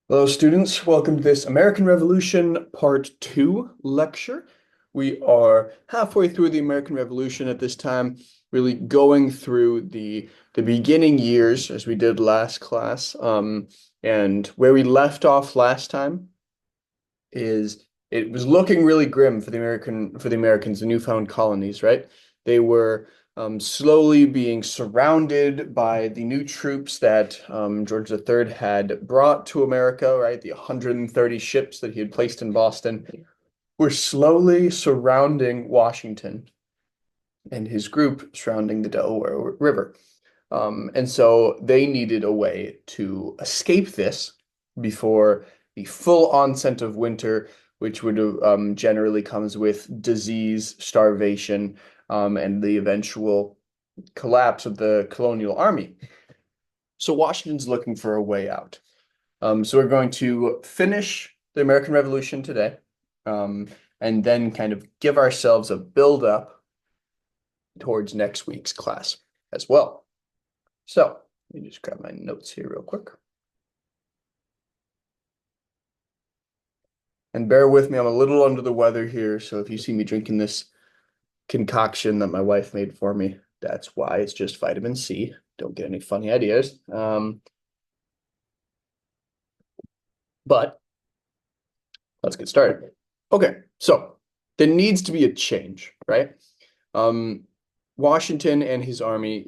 Hello, students. Welcome to this American Revolution Part 2 lecture. We are halfway through the American Revolution at this time, really going through the beginning years as we did last class. And where we left off last time is it was looking really grim for the Americans, the newfound colonies, right? They were slowly being surrounded by the new troops that George III had brought to America, right? The 130 ships that he had placed in Boston were slowly surrounding Washington and his group surrounding the Delaware River. And so they needed a way to escape this before the full onset of winter, which would generally comes with disease, starvation, and the eventual collapse of the colonial army. So Washington's looking for a way out. So we're going to finish the American Revolution today, and then kind of give ourselves a build up towards next week's class as well. So let me just grab my notes here real quick. And bear with me, I'm a little under the weather here, so if you see me drinking this concoction that my wife made for me, that's why. It's just vitamin C. Don't get any funny ideas. But let's get started. Okay, so there needs to be a change, right? Washington and his army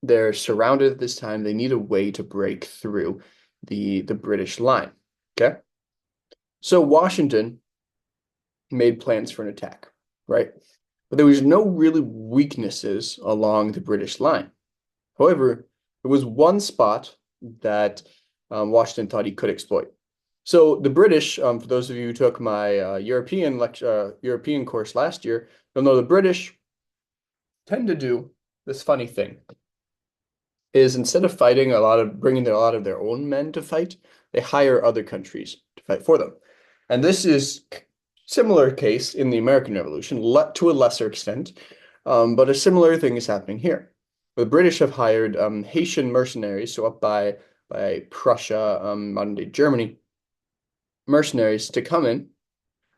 they're surrounded at this time. They need a way to break through the British line. Okay. So Washington made plans for an attack, right? But there was no really weaknesses along the British line. However, there was one spot that Washington thought he could exploit. So the British, for those of you who took my European course last year, you'll know the British tend to do this funny thing. Is instead of bringing a lot of their own men to fight, they hire other countries to fight for them. And this is similar case in the American Revolution, to a lesser extent, but a similar thing is happening here. The British have hired Haitian mercenaries, so up by Prussia, modern-day Germany, mercenaries to come in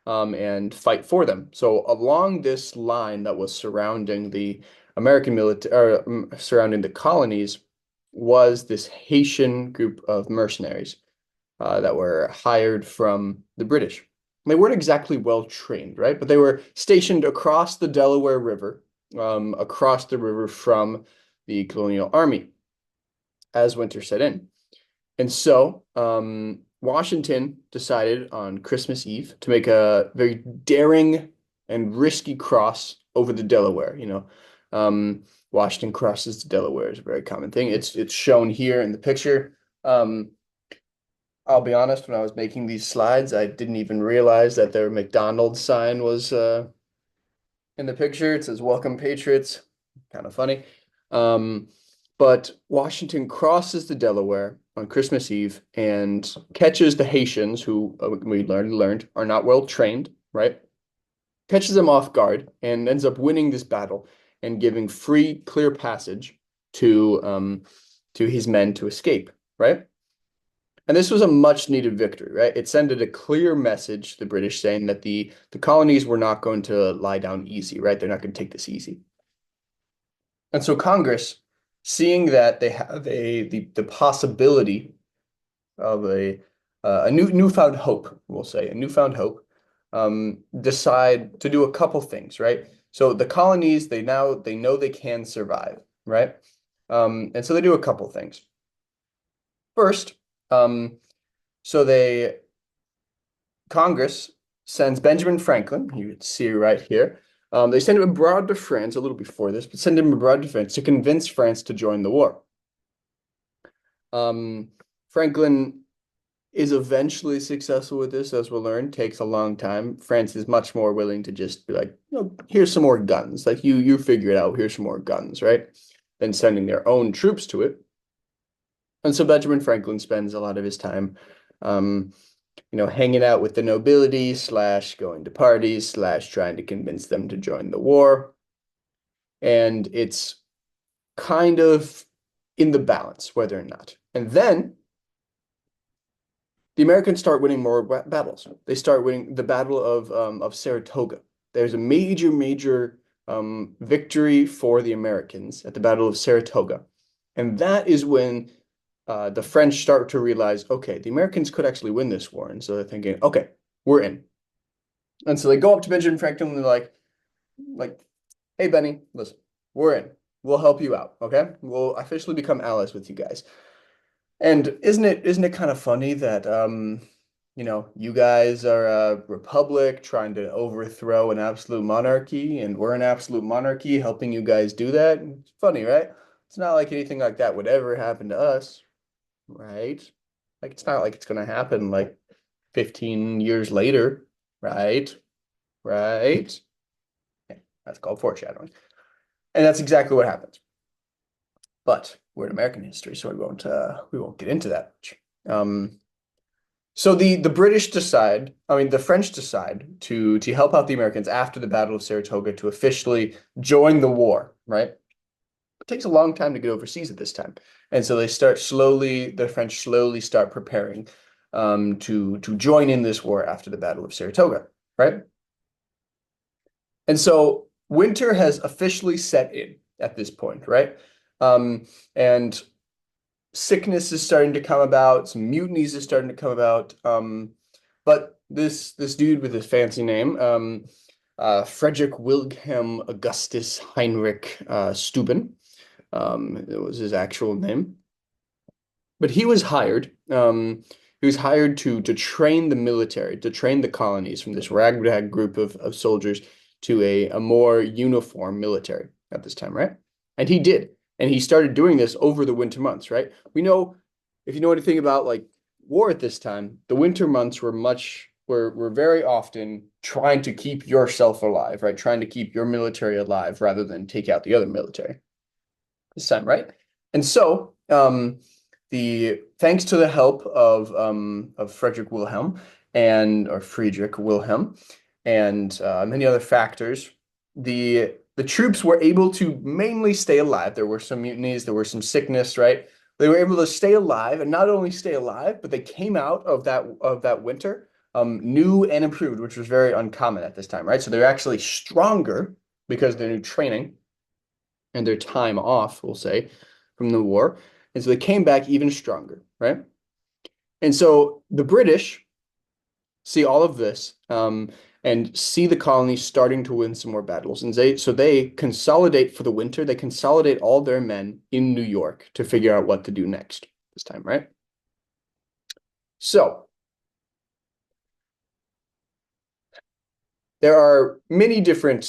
and fight for them. So along this line that was surrounding the American military, surrounding the colonies, was this Haitian group of mercenaries that were hired from the British. They weren't exactly well trained, right? But they were stationed across the Delaware River, across the river from the colonial army as winter set in. And so Washington decided on Christmas Eve to make a very daring and risky cross over the Delaware. Washington crosses the Delaware is a very common thing. It's shown here in the picture. I'll be honest, when I was making these slides, I didn't even realize that their McDonald's sign was in the picture. It says "Welcome Patriots." Kind of funny. But Washington crosses the Delaware on Christmas Eve and catches the Haitians, who we learned are not well trained, right? Catches them off guard and ends up winning this battle and giving free, clear passage to his men to escape, right? And this was a much needed victory, right? It sent a clear message to the British saying that the colonies were not going to lie down easy, right? They're not going to take this easy. And so Congress, seeing that they have the possibility of a newfound hope, we'll say, a newfound hope, decide to do a couple things, right? So the colonies, they know they can survive, right? And so they do a couple things. First, so Congress sends Benjamin Franklin, you can see right here. They send him abroad to France a little before this, but send him abroad to France to convince France to join the war. Franklin is eventually successful with this, as we'll learn. Takes a long time. France is much more willing to just be like, here's some more guns. Like you figure it out. Here's some more guns, right? Than sending their own troops to it. And so Benjamin Franklin spends a lot of his time, hanging out with the nobility / going to parties / trying to convince them to join the war. And it's kind of in the balance, whether or not. And then the Americans start winning more battles. They start winning the Battle of Saratoga. There's a major victory for the Americans at the Battle of Saratoga, and that is when the French start to realize, okay, the Americans could actually win this war, and so they're thinking, okay, we're in. And so they go up to Benjamin Franklin and they're like, hey, Benny, listen, we're in. We'll help you out, okay? We'll officially become allies with you guys. And isn't it kind of funny that you guys are a republic trying to overthrow an absolute monarchy, and we're an absolute monarchy helping you guys do that? It's funny, right? It's not like anything like that would ever happen to us, right? Like it's not like it's gonna happen like 15 years later, right? Right? Okay, that's called foreshadowing. And that's exactly what happens. But we're in American history, so we won't get into that much. So the British decide, I mean the French decide to help out the Americans after the Battle of Saratoga to officially join the war, right? It takes a long time to get overseas at this time. And so the French slowly start preparing to join in this war after the Battle of Saratoga, right? And so winter has officially set in at this point, right? And sickness is starting to come about, some mutinies is starting to come about. But this dude with his fancy name, Frederick Wilhelm Augustus Heinrich Steuben, it was his actual name. But he was hired. He was hired to train the military, to train the colonies from this ragtag group of soldiers to a more uniform military at this time, right? And he did. And he started doing this over the winter months, right? We know, if you know anything about like war at this time, the winter months were very often trying to keep yourself alive, right? Trying to keep your military alive rather than take out the other military this time, right? And so, the thanks to the help of Frederick Wilhelm or Friedrich Wilhelm and many other factors, the troops were able to mainly stay alive. There were some mutinies, there were some sickness, right? They were able to stay alive, and not only stay alive, but they came out of that winter new and improved, which was very uncommon at this time, right? So they're actually stronger because of their new training and their time off, we'll say, from the war. And so they came back even stronger, right? And so the British see all of this and see the colonies starting to win some more battles. And they consolidate for the winter. They consolidate all their men in New York to figure out what to do next this time, right? So there are many different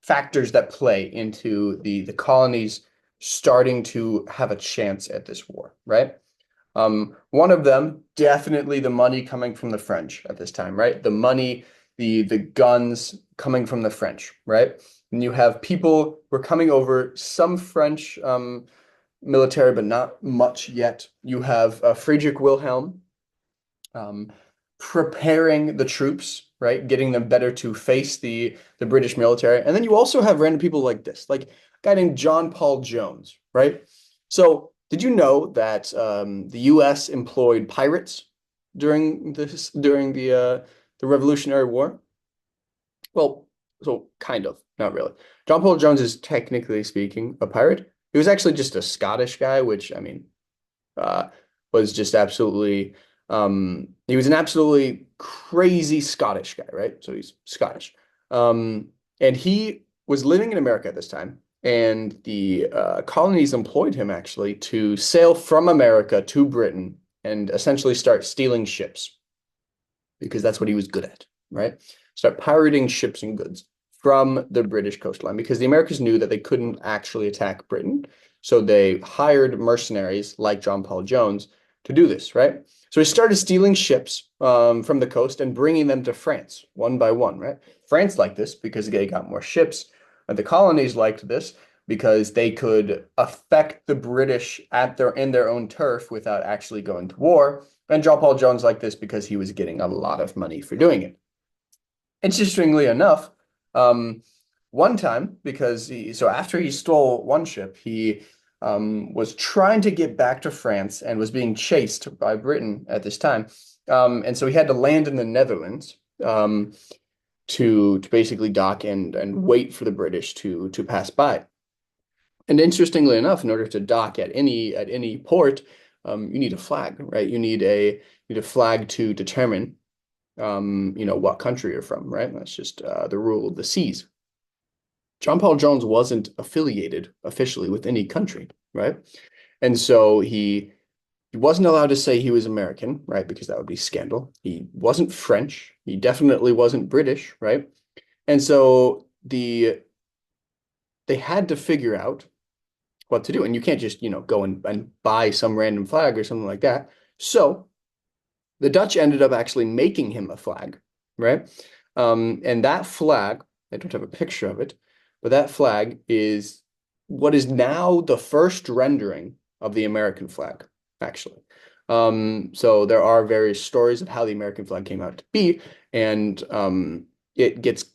factors that play into the colonies starting to have a chance at this war, right? One of them, definitely the money coming from the French at this time, right? The money, the guns coming from the French, right? And you have people who are coming over, some French military, but not much yet. You have Friedrich Wilhelm preparing the troops, right? Getting them better to face the British military. And then you also have random people like this, like a guy named John Paul Jones, right? So did you know that the U.S. employed pirates during the Revolutionary War? Well, so kind of, not really. John Paul Jones is technically speaking a pirate. He was actually just a Scottish guy, which I mean, uh, was just absolutely he was an absolutely crazy Scottish guy, right? So he's Scottish. And he was living in America at this time, and the colonies employed him actually to sail from America to Britain and essentially start stealing ships because that's what he was good at, right? Start pirating ships and goods from the British coastline because the Americans knew that they couldn't actually attack Britain. So they hired mercenaries like John Paul Jones to do this, right? So he started stealing ships from the coast and bringing them to France one by one, right? France liked this because they got more ships. And the colonies liked this because they could affect the British in their own turf without actually going to war. And John Paul Jones liked this because he was getting a lot of money for doing it. Interestingly enough, one time, so after he stole one ship, he was trying to get back to France and was being chased by Britain at this time. And so he had to land in the Netherlands to basically dock and wait for the British to pass by. And interestingly enough, in order to dock at any port, you need a flag, right? You need a flag to determine what country you're from, right? That's just the rule of the seas. John Paul Jones wasn't affiliated officially with any country, right? And so he wasn't allowed to say he was American, right? Because that would be scandal. He wasn't French. He definitely wasn't British, right? And so they had to figure out what to do. And you can't just, go and buy some random flag or something like that. So the Dutch ended up actually making him a flag, right? And that flag, I don't have a picture of it, but that flag is what is now the first rendering of the American flag, actually. So there are various stories of how the American flag came out to be, and it gets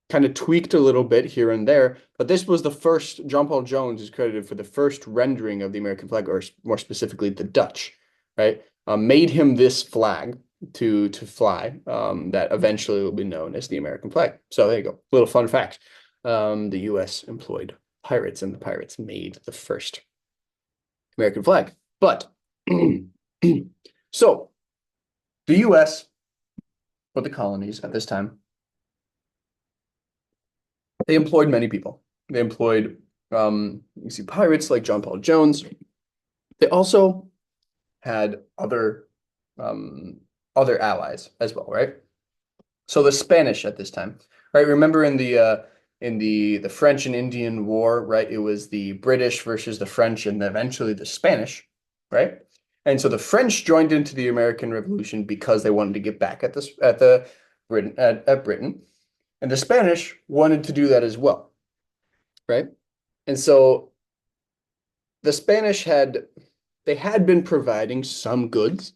kind of tweaked a little bit here and there, but this was the first. John Paul Jones is credited for the first rendering of the American flag, or more specifically, the Dutch, right? Made him this flag to fly that eventually will be known as the American flag. So there you go. Little fun fact. The U.S. employed pirates, and the pirates made the first American flag. But so the U.S. or the colonies at this time, they employed many people. They employed you see pirates like John Paul Jones. They also had other allies as well, right? So the Spanish at this time, right? Remember in the French and Indian War, right? It was the British versus the French and eventually the Spanish, right? And so the French joined into the American Revolution because they wanted to get back at Britain, and the Spanish wanted to do that as well, right? And so the Spanish had been providing some goods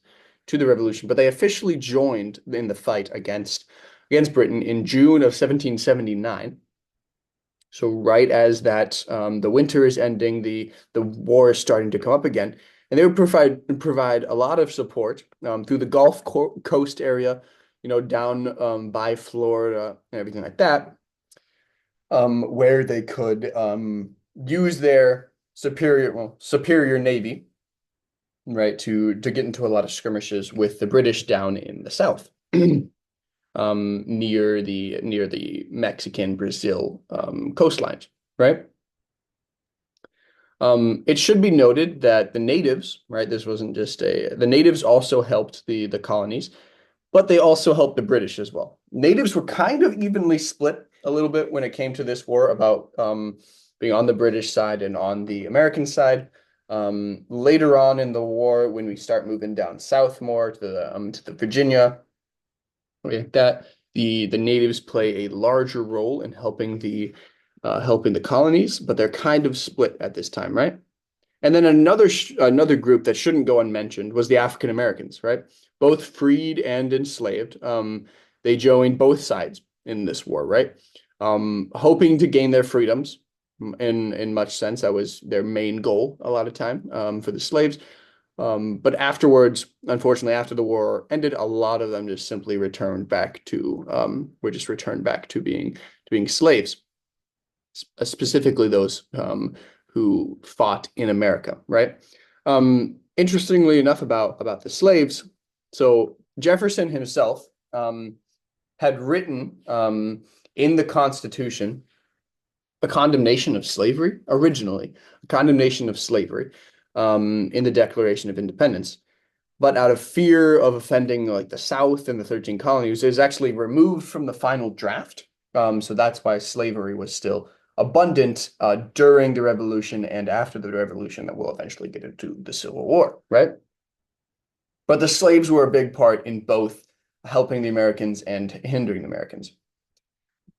to the revolution, but they officially joined in the fight against Britain in June of 1779. So right as that the winter is ending, the war is starting to come up again, and they would provide a lot of support through the Gulf Coast area, down by Florida and everything like that, where they could use their superior navy, right, to get into a lot of skirmishes with the British down in the south, near the Mexican Brazil coastlines, right? It should be noted that the natives, right, this wasn't just the natives also helped the colonies, but they also helped the British as well. Natives were kind of evenly split a little bit when it came to this war about being on the British side and on the American side. Later on in the war, when we start moving down south more to the Virginia, like that, the natives play a larger role in helping the colonies, but they're kind of split at this time, right? And then another group that shouldn't go unmentioned was the African Americans, right? Both freed and enslaved. They joined both sides in this war, right? Hoping to gain their freedoms in much sense. That was their main goal a lot of time for the slaves. But afterwards, unfortunately, after the war ended, a lot of them just simply returned back to being slaves, specifically those who fought in America, right? Interestingly enough about the slaves, so Jefferson himself had written in the Constitution a condemnation of slavery originally, a condemnation of slavery in the Declaration of Independence. But out of fear of offending like the South and the 13 colonies, it was actually removed from the final draft. So that's why slavery was still abundant during the Revolution and after the Revolution that we'll eventually get into the Civil War, right? But the slaves were a big part in both helping the Americans and hindering the Americans.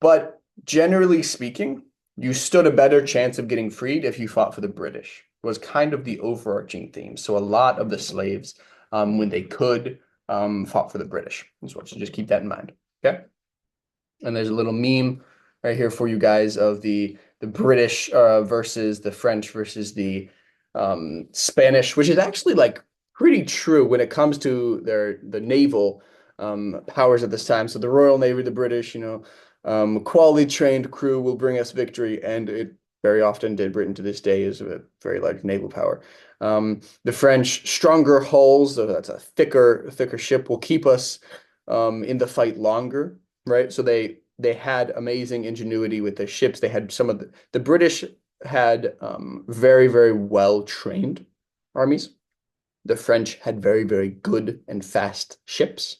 But generally speaking, you stood a better chance of getting freed if you fought for the British. It was kind of the overarching theme. So a lot of the slaves, when they could, fought for the British. So just keep that in mind, okay? And there's a little meme right here for you guys of the British versus the French versus the Spanish, which is actually like pretty true when it comes to the naval powers at this time. So the Royal Navy, the British, quality trained crew will bring us victory, and it very often did. Britain to this day is a very large naval power. The French, stronger hulls, so that's a thicker ship, will keep us in the fight longer, right? So they had amazing ingenuity with the ships. They had some of the British had very, very well trained armies. The French had very, very good and fast ships.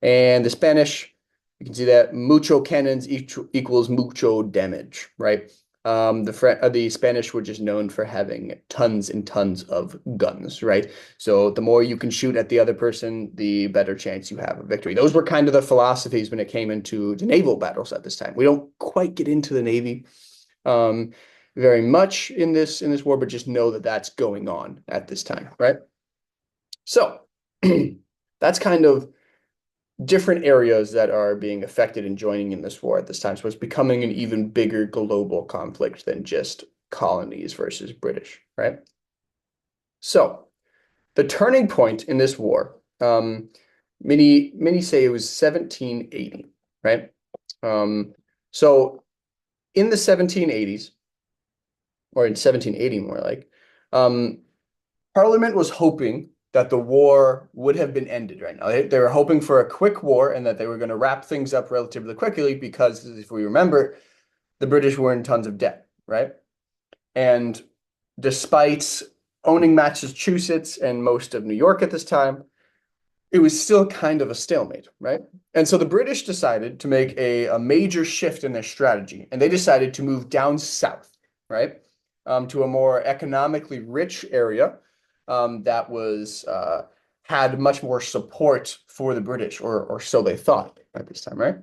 And the Spanish, you can see that mucho cannons equals mucho damage, right? The Spanish were just known for having tons and tons of guns, right? So the more you can shoot at the other person, the better chance you have of victory. Those were kind of the philosophies when it came into the naval battles at this time. We don't quite get into the Navy very much in this war, but just know that that's going on at this time, right? So that's kind of different areas that are being affected and joining in this war at this time. So it's becoming an even bigger global conflict than just colonies versus British, right? So the turning point in this war, many say it was 1780, right? So in the 1780s, or in 1780 more like, Parliament was hoping that the war would have been ended right now. They were hoping for a quick war and that they were going to wrap things up relatively quickly because, if we remember, the British were in tons of debt, right? And despite owning Massachusetts and most of New York at this time, it was still kind of a stalemate, right? And so the British decided to make a major shift in their strategy, and they decided to move down south, right? To a more economically rich area that was had much more support for the British, or so they thought at this time, right?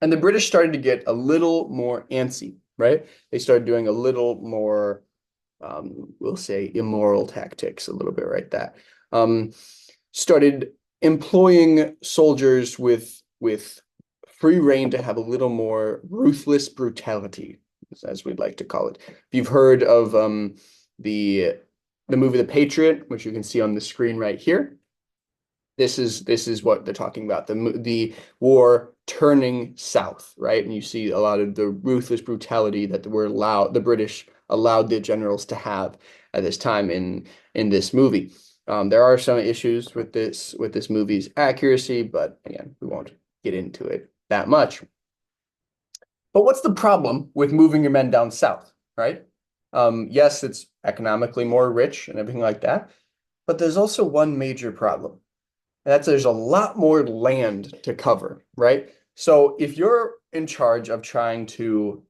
And the British started to get a little more antsy, right? They started doing a little more, we'll say, immoral tactics, a little bit, right? That started employing soldiers with free rein to have a little more ruthless brutality, as we'd like to call it. If you've heard of the movie The Patriot, which you can see on the screen right here, this is what they're talking about, the war turning south, right? And you see a lot of the ruthless brutality that the British allowed the generals to have at this time in this movie. There are some issues with this movie's accuracy, but again, we won't get into it that much. But what's the problem with moving your men down south, right? Yes, it's economically more rich and everything like that, but there's also one major problem. And that's there's a lot more land to cover, right? So if you're in charge of trying to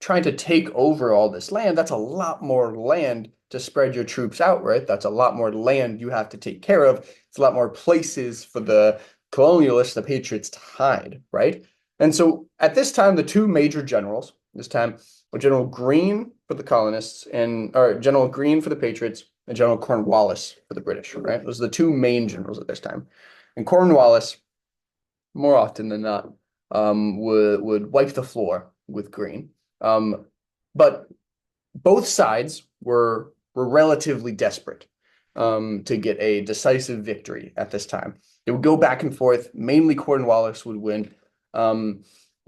take over all this land, that's a lot more land to spread your troops out, right? That's a lot more land you have to take care of. It's a lot more places for the colonialists, the patriots to hide, right? And so at this time, the two major generals, this time were General Greene for the colonists or General Greene for the patriots and General Cornwallis for the British, right? Those are the two main generals at this time. And Cornwallis, more often than not, would wipe the floor with Greene. But both sides were relatively desperate to get a decisive victory at this time. It would go back and forth. Mainly Cornwallis would win.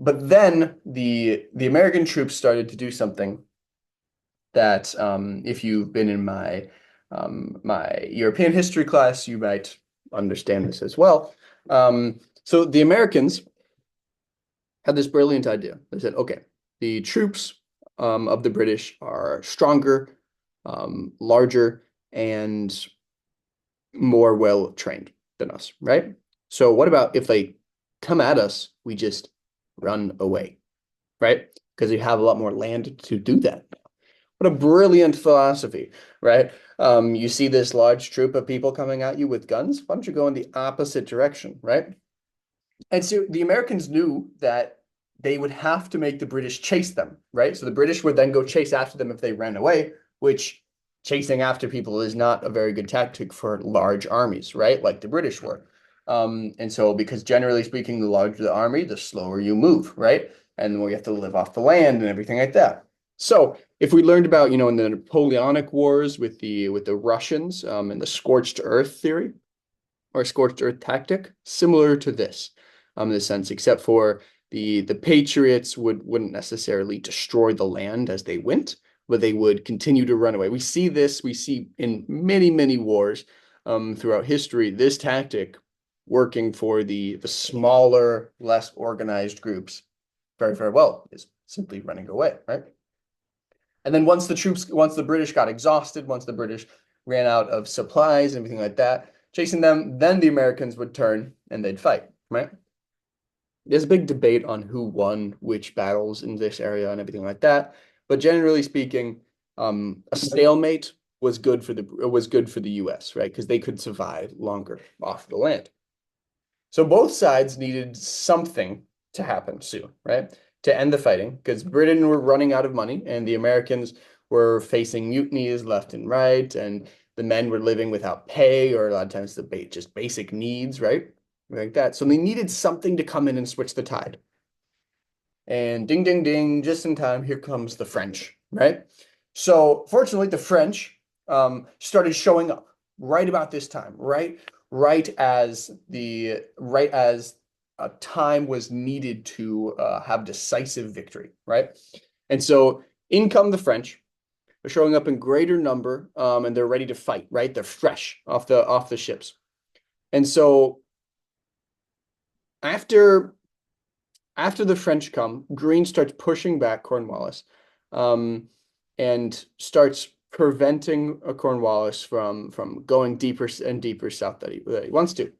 But then the American troops started to do something that, if you've been in my European history class, you might understand this as well. So the Americans had this brilliant idea. They said, okay, the troops of the British are stronger, larger, and more well trained than us, right? So what about if they come at us, we just run away, right? Because you have a lot more land to do that. What a brilliant philosophy, right? You see this large troop of people coming at you with guns. Why don't you go in the opposite direction, right? And so the Americans knew that they would have to make the British chase them, right? So the British would then go chase after them if they ran away, which chasing after people is not a very good tactic for large armies, right? Like the British were. And so because generally speaking, the larger the army, the slower you move, right? And the more you have to live off the land and everything like that. So if we learned about, in the Napoleonic Wars with the Russians, and the scorched earth theory or scorched earth tactic, similar to this, in a sense, except for the Patriots wouldn't necessarily destroy the land as they went, but they would continue to run away. We see in many, many wars, throughout history, this tactic working for the smaller, less organized groups very, very well, is simply running away, right? And then once the British got exhausted, once the British ran out of supplies and everything like that, chasing them, then the Americans would turn and they'd fight, right? There's a big debate on who won which battles in this area and everything like that. But generally speaking, a stalemate was good for the US, right? Because they could survive longer off the land. So both sides needed something to happen soon, right? To end the fighting, because Britain were running out of money and the Americans were facing mutinies left and right, and the men were living without pay or a lot of times just basic needs, right? Like that. So they needed something to come in and switch the tide. And ding, ding, ding, just in time, here comes the French, right? So fortunately, the French started showing up right about this time, right as a time was needed to have decisive victory, right? And so in come the French. They're showing up in greater number, and they're ready to fight, right? They're fresh off the ships. And so after the French come, Greene starts pushing back Cornwallis, um, and starts preventing Cornwallis from going deeper and deeper south that he wants to,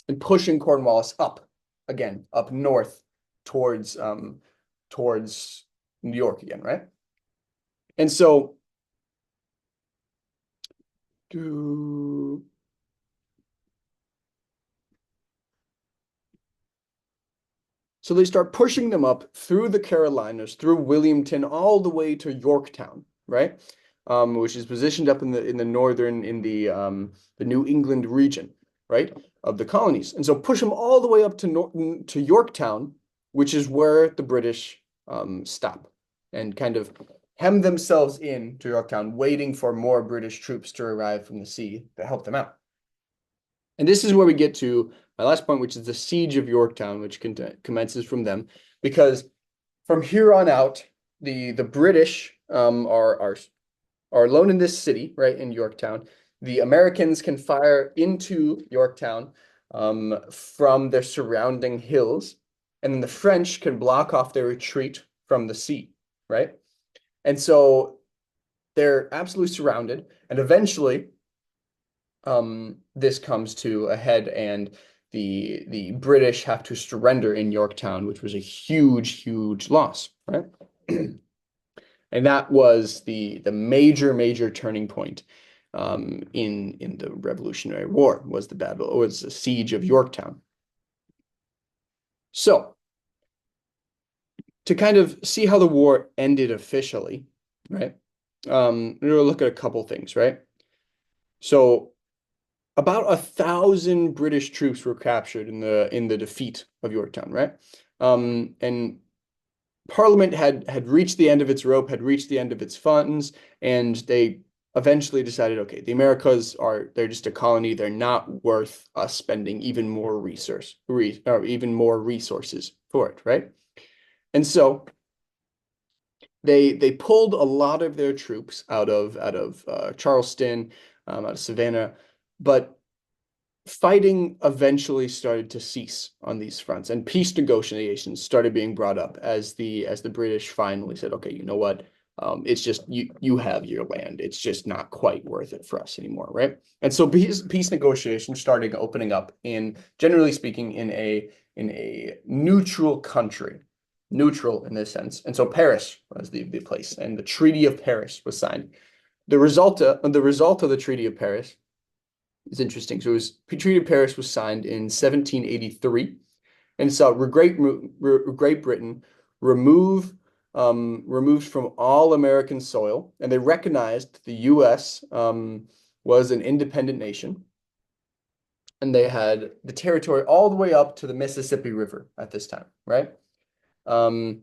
and pushing Cornwallis up again, up north towards New York again, right? And so so they start pushing them up through the Carolinas, through Williamton, all the way to Yorktown, right? Which is positioned up in the northern, the New England region, right, of the colonies. And so push them all the way up to Yorktown, which is where the British stop and kind of hem themselves in to Yorktown, waiting for more British troops to arrive from the sea to help them out. And this is where we get to my last point, which is the siege of Yorktown, which commences from them, because from here on out, the British are alone in this city, right, in Yorktown. The Americans can fire into Yorktown from their surrounding hills, and then the French can block off their retreat from the sea, right? And so they're absolutely surrounded, and eventually this comes to a head, and the British have to surrender in Yorktown, which was a huge, huge loss, right? And that was the major turning point in the Revolutionary War, was the siege of Yorktown. So to kind of see how the war ended officially, right? We'll look at a couple things, right? So about 1,000 British troops were captured in the defeat of Yorktown, right? And Parliament had reached the end of its rope, had reached the end of its funds, and they eventually decided, okay, the Americas they're just a colony, they're not worth us spending even more resources for it, right? And so they pulled a lot of their troops out of Charleston, out of Savannah, but fighting eventually started to cease on these fronts, and peace negotiations started being brought up as the British finally said, okay, you know what? It's just you have your land. It's just not quite worth it for us anymore, right? And so peace negotiations started opening up generally speaking, in a neutral country, neutral in this sense. And so Paris was the place, and the Treaty of Paris was signed. The result of the Treaty of Paris is interesting. So Treaty of Paris was signed in 1783, and saw Great Britain removed from all American soil, and they recognized the U.S. Was an independent nation, and they had the territory all the way up to the Mississippi River at this time, right? In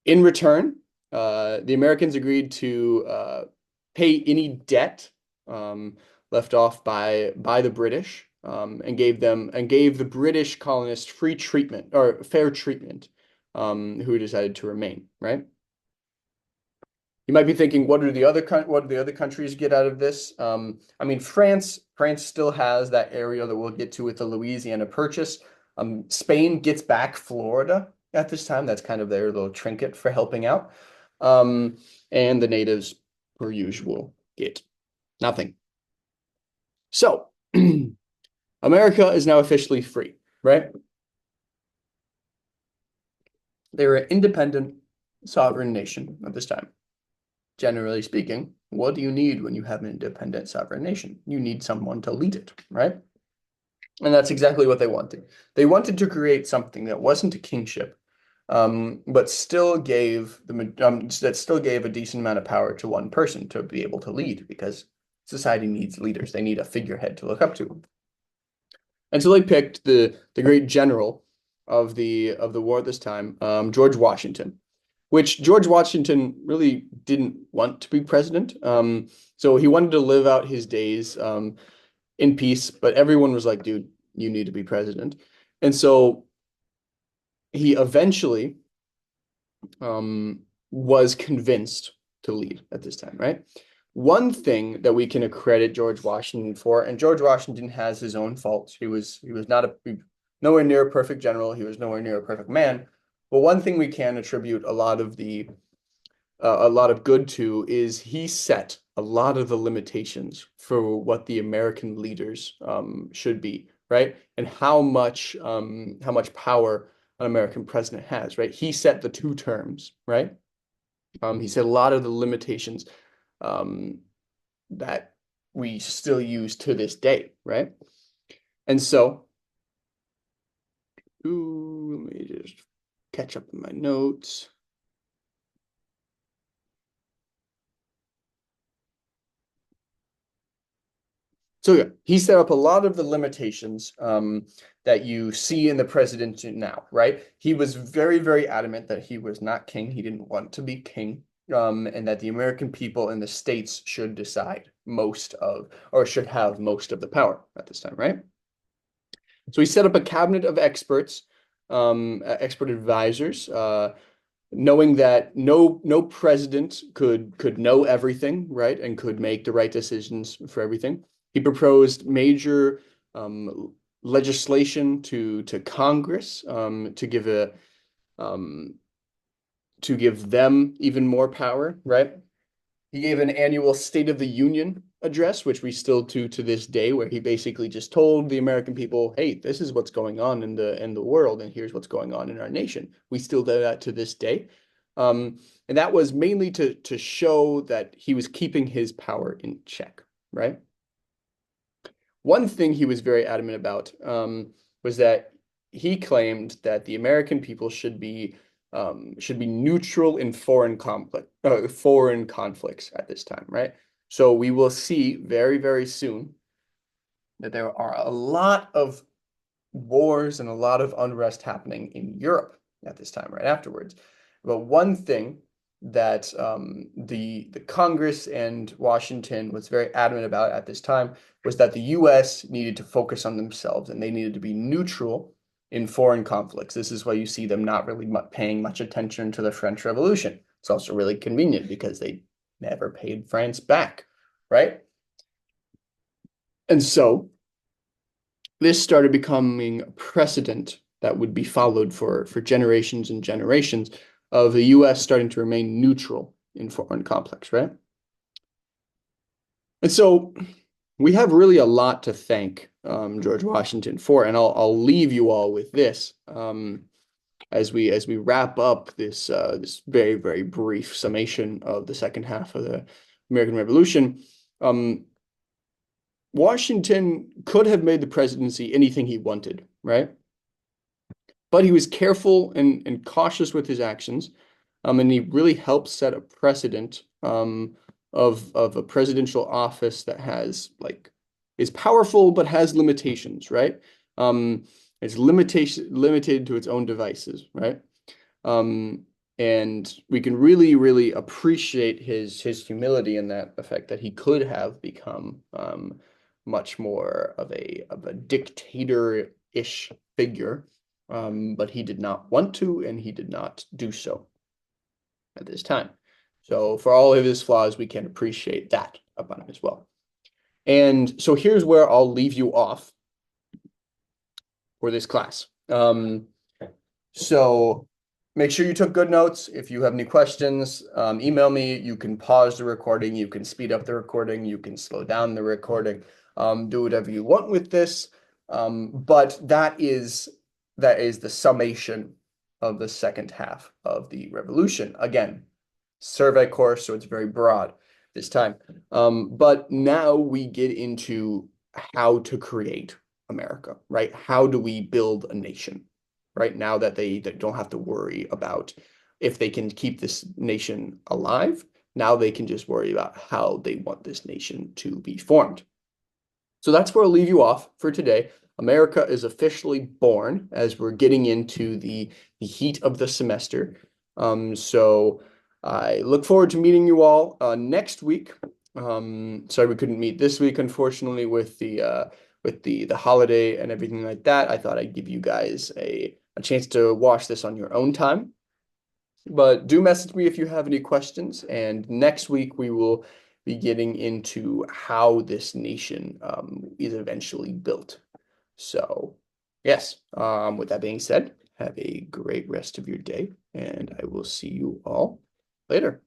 return, the Americans agreed to pay any debt left off by the British, and gave the British colonists free treatment or fair treatment, who decided to remain, right? You might be thinking, what do the other countries get out of this? I mean, France still has that area that we'll get to with the Louisiana Purchase. Spain gets back Florida at this time. That's kind of their little trinket for helping out. Um, and the natives, per usual, get nothing. So, America is now officially free, right? They were an independent, sovereign nation at this time. Generally speaking, what do you need when you have an independent sovereign nation? You need someone to lead it, right? And that's exactly what they wanted. They wanted to create something that wasn't a kingship, but still gave a decent amount of power to one person to be able to lead, because society needs leaders. They need a figurehead to look up to. And so they picked the great general of the war at this time, George Washington, which George Washington really didn't want to be president. So he wanted to live out his days in peace, but everyone was like, dude, you need to be president. And so he eventually was convinced to lead at this time, right? One thing that we can accredit George Washington for, and George Washington has his own faults. He was nowhere near a perfect general. He was nowhere near a perfect man. But one thing we can attribute a lot of good to is he set a lot of the limitations for what the American leaders should be, right? And how much power an American president has, right? He set the 2 terms, right? He set a lot of the limitations that we still use to this day, right? And so, let me just catch up in my notes. So yeah, he set up a lot of the limitations that you see in the president now, right? He was very, very adamant that he was not king. He didn't want to be king, and that the American people in the states should decide should have most of the power at this time, right? So he set up a cabinet of experts, expert advisors, knowing that no president could know everything, right, and could make the right decisions for everything. He proposed major legislation to Congress, to give them even more power, right? He gave an annual State of the Union address, which we still do to this day, where he basically just told the American people, "Hey, this is what's going on in the world, and here's what's going on in our nation." We still do that to this day, and that was mainly to show that he was keeping his power in check, right? One thing he was very adamant about was that he claimed that the American people should be neutral in foreign conflicts at this time, right? So we will see very, very soon that there are a lot of wars and a lot of unrest happening in Europe at this time, right afterwards. But one thing that the Congress and Washington was very adamant about at this time was that the U.S. needed to focus on themselves, and they needed to be neutral in foreign conflicts. This is why you see them not really paying much attention to the French Revolution. It's also really convenient because they never paid France back, right? And so this started becoming a precedent that would be followed for generations and generations of the U.S. starting to remain neutral in foreign conflicts, right? And so we have really a lot to thank George Washington for, and I'll leave you all with this as we wrap up this very, very brief summation of the second half of the American Revolution. Washington could have made the presidency anything he wanted, right? But he was careful and cautious with his actions, and he really helped set a precedent of a presidential office that is powerful but has limitations, right? It's limited to its own devices, right? And we can really, really appreciate his humility in that effect that he could have become much more of a dictator-ish figure, but he did not want to, and he did not do so at this time. So for all of his flaws, we can appreciate that about him as well. And so here's where I'll leave you off for this class. So make sure you took good notes. If you have any questions, email me. You can pause the recording. You can speed up the recording. You can slow down the recording. Do whatever you want with this. But that is the summation of the second half of the revolution. Again, survey course, so it's very broad this time. But now we get into how to create America, right? How do we build a nation? Right now that they don't have to worry about if they can keep this nation alive. Now they can just worry about how they want this nation to be formed. So that's where I'll leave you off for today. America is officially born as we're getting into the heat of the semester. So I look forward to meeting you all next week. Sorry we couldn't meet this week, unfortunately, with the holiday and everything like that. I thought I'd give you guys a chance to watch this on your own time. But do message me if you have any questions. And next week we will be getting into how this nation is eventually built. So, yes, with that being said, have a great rest of your day, and I will see you all later.